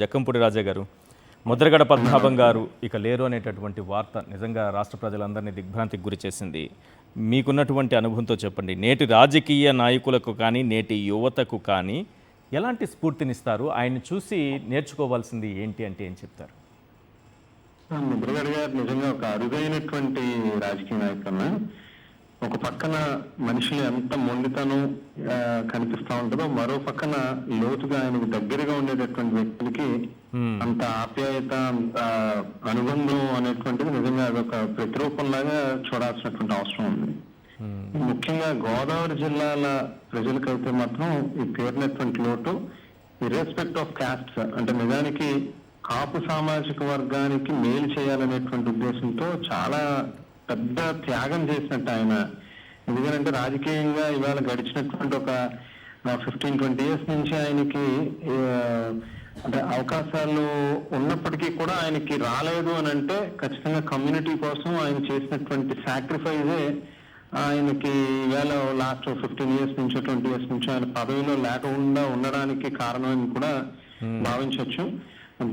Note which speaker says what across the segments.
Speaker 1: జక్కంపూడి రాజా గారు, ముద్రగడ పద్మనాభం గారు ఇక లేరు అనేటటువంటి వార్త నిజంగా రాష్ట్ర ప్రజలందరినీ దిగ్భ్రాంతికి గురి చేసింది. మీకున్నటువంటి అనుభవంతో చెప్పండి, నేటి రాజకీయ నాయకులకు కానీ నేటి యువతకు కానీ ఎలాంటి స్ఫూర్తినిస్తారు? ఆయన్ని చూసి నేర్చుకోవాల్సింది ఏంటి అంటే ఏం చెప్తారు?
Speaker 2: ముద్రగడ గారు నిజంగా ఒక అరుదైనటువంటి రాజకీయ నాయకులు. ఒక పక్కన మనుషులు ఎంత మొండితనం కనిపిస్తా ఉంటుందో, మరో పక్కన లోతుగా ఆయనకు దగ్గరగా ఉండేటటువంటి వ్యక్తులకి అంత ఆప్యాయత, అంత అనుబంధం అనేటువంటిది నిజంగా అదొక ప్రతిరూపంలాగా చూడాల్సినటువంటి అవసరం ఉంది. ముఖ్యంగా గోదావరి జిల్లాల ప్రజలకైతే మాత్రం ఈ తీరినటువంటి లోటు ఇర్రెస్పెక్ట్ ఆఫ్ క్యాస్ట్, అంటే నిజానికి కాపు సామాజిక వర్గానికి మేలు చేయాలనేటువంటి ఉద్దేశంతో చాలా పెద్ద త్యాగం చేసినట్టు ఆయన. ఎందుకంటే రాజకీయంగా ఇవాళ గడిచినటువంటి ఒక 15-20 ఇయర్స్ నుంచి ఆయనకి అంటే అవకాశాలు ఉన్నప్పటికీ కూడా ఆయనకి రాలేదు అని అంటే ఖచ్చితంగా కమ్యూనిటీ కోసం ఆయన చేసినటువంటి సాక్రిఫైజే ఆయనకి ఈవేళ లాస్ట్ 15 ఇయర్స్ నుంచో 20 ఇయర్స్ నుంచో ఆయన పదవిలో లేకుండా ఉండడానికి కారణం కూడా భావించవచ్చు.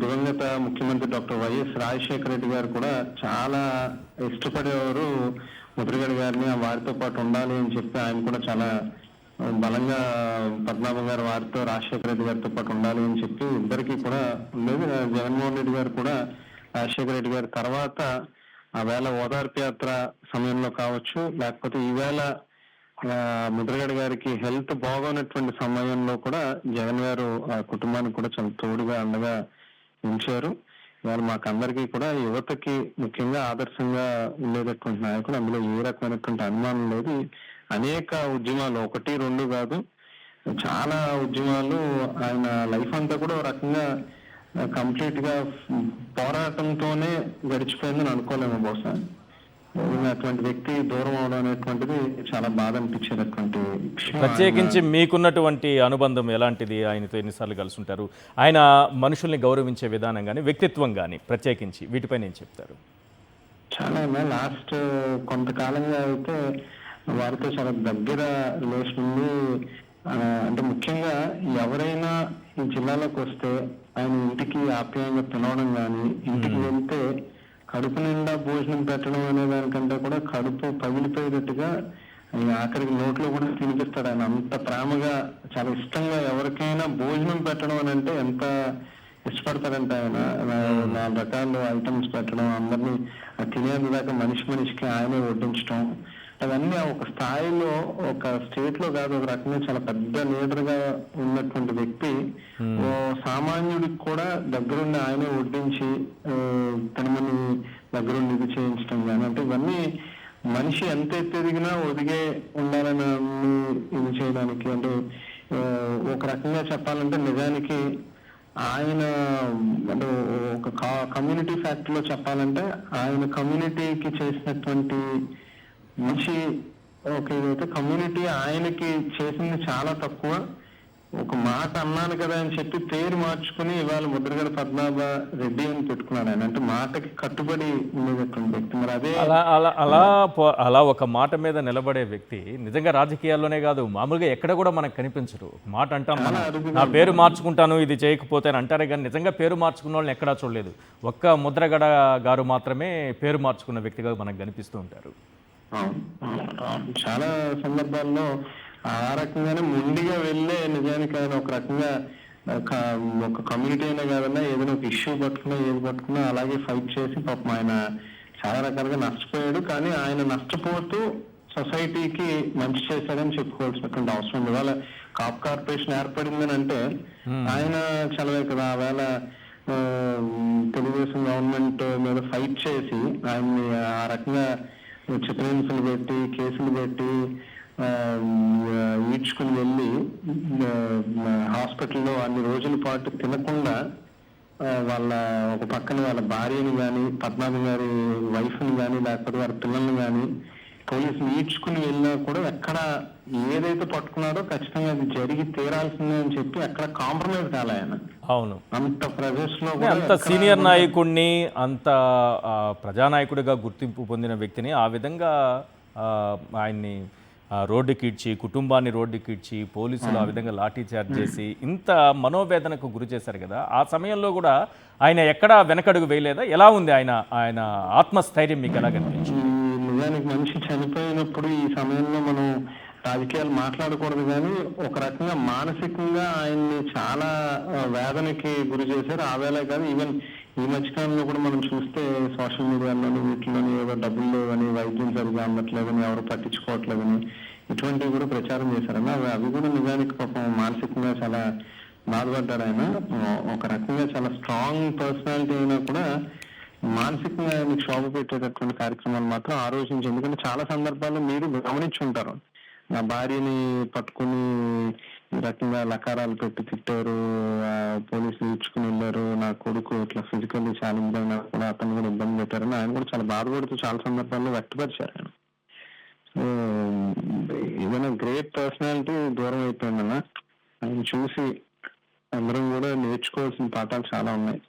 Speaker 2: దివంగత ముఖ్యమంత్రి డాక్టర్ వైఎస్ రాజశేఖర రెడ్డి గారు కూడా చాలా ఇష్టపడేవారు ముద్రగడ గారిని, వారితో పాటు ఉండాలి అని చెప్పి ఆయన కూడా చాలా బలంగా పద్మనాభం గారు వారితో రాజశేఖర రెడ్డి గారితో పాటు ఉండాలి అని చెప్పి ఇద్దరికి కూడా ఉండేది. జగన్మోహన్ రెడ్డి గారు కూడా రాజశేఖర రెడ్డి గారి తర్వాత ఆ వేళ ఓదార్పు యాత్ర సమయంలో కావచ్చు, లేకపోతే ఈవేళ ముద్రగడ గారికి హెల్త్ బాగోనటువంటి సమయంలో కూడా జగన్ గారు ఆ కుటుంబానికి కూడా చాలా తోడుగా అండగా ఉంచారు. ఇవాళ మాకందరికీ కూడా యువతకి ముఖ్యంగా ఆదర్శంగా ఉండేటటువంటి నాయకుడు, అందులో ఏ రకమైనటువంటి అనుమానం లేదు. అనేక ఉద్యమాలు, 1-2 కాదు, చాలా ఉద్యమాలు ఆయన లైఫ్ అంతా కూడా ఒక రకంగా కంప్లీట్ గా పోరాటంతోనే గడిచిపోయిందని అనుకోలేము. బహుశా అటువంటి వ్యక్తి దూరం అవడం అనేటువంటిది చాలా బాధ అనిపించేటటువంటి విషయం.
Speaker 1: ప్రత్యేకించి మీకున్నటువంటి అనుబంధం ఎలాంటిది? ఆయనతో ఎన్నిసార్లు కలిసి ఉంటారు? ఆయన మనుషుల్ని గౌరవించే విధానం కానీ వ్యక్తిత్వం కానీ ప్రత్యేకించి వీటిపై నేను చెప్తారు.
Speaker 2: చాలా లాస్ట్ కొంతకాలంగా అయితే వారితో చాలా దగ్గర రిలేషన్ ఉంది. అంటే ముఖ్యంగా ఎవరైనా ఈ జిల్లాలోకి వస్తే ఆయన ఇంటికి ఆప్యాయంగా పిలవడం కానీ, ఇంటికి వెళ్తే కడుపు నిండా భోజనం పెట్టడం అనే దానికంటే కూడా కడుపు పగిలిపోయేటట్టుగా ఆఖరికి నోట్లో కూడా తినిపిస్తాడు ఆయన. అంత ప్రేమగా, చాలా ఇష్టంగా ఎవరికైనా భోజనం పెట్టడం అని అంటే ఎంత ఇష్టపడతాడంటే ఆయన 4 రకాల ఐటమ్స్ పెట్టడం, అందరినీ తినేందు దాకా మనిషికి ఆయనే వడ్డించడం, అవన్నీ ఒక స్థాయిలో, ఒక స్టేట్ లో కాదు, ఒక రకంగా చాలా పెద్ద లీడర్ గా ఉన్నటువంటి వ్యక్తి ఓ సామాన్యుడికి కూడా దగ్గరుండి ఆయనే వడ్డించి తనమని దగ్గరుండి ఇది చేయించడం కానీ, అంటే ఇవన్నీ మనిషి ఎంత ఎదిగినా ఒదిగే ఉండాలని ఇది చేయడానికి. అంటే ఒక రకంగా చెప్పాలంటే నిజానికి ఆయన అంటే ఒక కమ్యూనిటీ ఫ్యాక్టరీలో చెప్పాలంటే ఆయన కమ్యూనిటీకి చేసినటువంటి మంచి ఒక ఇదైతే, కమ్యూనిటీ ఆయనకి చేసింది చాలా తక్కువ. ఒక మాట అన్నాను కదా అని చెప్పి పేరు మార్చుకుని ఇవాళ ముద్రగడ పద్మనాభ రెడ్డి అని పెట్టుకున్నాడు ఆయన. అంటే మాటకి కట్టుబడి ఉండేటటువంటి వ్యక్తి. మరి అదే
Speaker 1: అలా ఒక మాట మీద నిలబడే వ్యక్తి నిజంగా రాజకీయాల్లోనే కాదు, మామూలుగా ఎక్కడ కూడా మనకు కనిపించరు. మాట అంటాం, నా పేరు మార్చుకుంటాను ఇది చేయకపోతే అని అంటారే కానీ నిజంగా పేరు మార్చుకున్న వాళ్ళని ఎక్కడా చూడలేదు. ఒక్క ముద్రగడ గారు మాత్రమే పేరు మార్చుకున్న వ్యక్తిగా మనకు కనిపిస్తూ ఉంటారు.
Speaker 2: చాలా సందర్భాల్లో ఆ రకంగానే ముందుగా వెళ్ళే నిజానికి ఆయన ఒక రకంగా ఒక కమ్యూనిటీ అయినా కాదన్నా ఏదైనా ఒక ఇష్యూ పట్టుకున్నా ఏది పట్టుకున్నా అలాగే ఫైట్ చేసి పాపం ఆయన చాలా రకాలుగా నష్టపోయాడు. కానీ ఆయన నష్టపోతూ సొసైటీకి మంచి చేశాడని చెప్పుకోవాల్సినటువంటి అవసరం ఉంది. ఇవాళ కాప్ కార్పొరేషన్ ఏర్పడిందని అంటే ఆయన చలవే కదా. ఆవేళ తెలుగుదేశం గవర్నమెంట్ మీద ఫైట్ చేసి ఆయన్ని ఆ రకంగా చిత్రహింసలు పెట్టి, కేసులు పెట్టి ఈడ్చుకుని వెళ్ళి హాస్పిటల్లో అన్ని రోజుల పాటు తినకుండా వాళ్ళ ఒక పక్కన వాళ్ళ భార్యని కానీ, పద్మనాభం గారి వైఫ్ని కానీ, లేకపోతే వారి పిల్లల్ని కానీ పోలీసులు ఈడ్చుకుని వెళ్ళినా కూడా ఎక్కడ ఏదైతే పట్టుకున్నారో ఖచ్చితంగా అది జరిగి తీరాల్సిందే అని చెప్పి అక్కడ కాంప్రమైజ్ కాలే ఆయన.
Speaker 1: అవును,
Speaker 2: అంత ప్రదేశ్ లో
Speaker 1: అంత సీనియర్ నాయకుడిని, అంత ప్రజానాయకుడిగా గుర్తింపు పొందిన వ్యక్తిని ఆ విధంగా ఆయన్ని రోడ్డుకి ఇడ్చి, కుటుంబాన్ని రోడ్డుకి ఇడ్చి, పోలీసులు ఆ విధంగా లాఠీ చార్జ్ చేసి ఇంత మనోవేదనకు గురి చేశారు కదా! ఆ సమయంలో కూడా ఆయన ఎక్కడా వెనకడుగు వేయలేదా? ఎలా ఉంది ఆయన ఆయన ఆత్మస్థైర్యం మీకు ఎలా కనిపించింది?
Speaker 2: నిజానికి మనిషి చనిపోయినప్పుడు ఈ సమయంలో మనం రాజకీయాలు మాట్లాడకూడదు, కానీ ఒక రకంగా మానసికంగా ఆయన్ని చాలా వేదనకి గురి చేశారు. ఆ వేళ కాదు, ఈవెన్ ఈ మధ్యకాలంలో కూడా మనం చూస్తే సోషల్ మీడియాలోని వీటిలోని ఏదో డబ్బులు అని, వైద్యం సరిగా అందట్లేదని, ఎవరు పట్టించుకోవట్లేదని ఇటువంటివి కూడా ప్రచారం చేశారన్న. అవి కూడా నిజానికి పాపం మానసికంగా చాలా బాధపడ్డారు ఆయన. ఒక రకంగా చాలా స్ట్రాంగ్ పర్సనాలిటీ అయినా కూడా మానసికంగా ఆయనకి క్షోభ పెట్టేటటువంటి కార్యక్రమాలు మాత్రం ఆ రోజు నుంచి, ఎందుకంటే చాలా సందర్భాల్లో మీరు గమనించి ఉంటారు, నా భార్యని పట్టుకుని ఈ రకంగా లకారాలు పెట్టి తిట్టారు, పోలీసులు ఇచ్చుకుని వెళ్ళారు, నా కొడుకు ఇట్లా ఫిజికల్లీ ఛాలెంజ్ అయినా కూడా అతను కూడా ఇబ్బంది పెట్టారని ఆయన కూడా చాలా బాధపడుతూ చాలా సందర్భాల్లో వ్యక్తపరిచారు ఆయన. సో ఏదైనా గ్రేట్ పర్సనాలిటీ దూరం అయిపోయిందన్న. ఆయన చూసి అందరం కూడా నేర్చుకోవాల్సిన పాఠాలు చాలా ఉన్నాయి.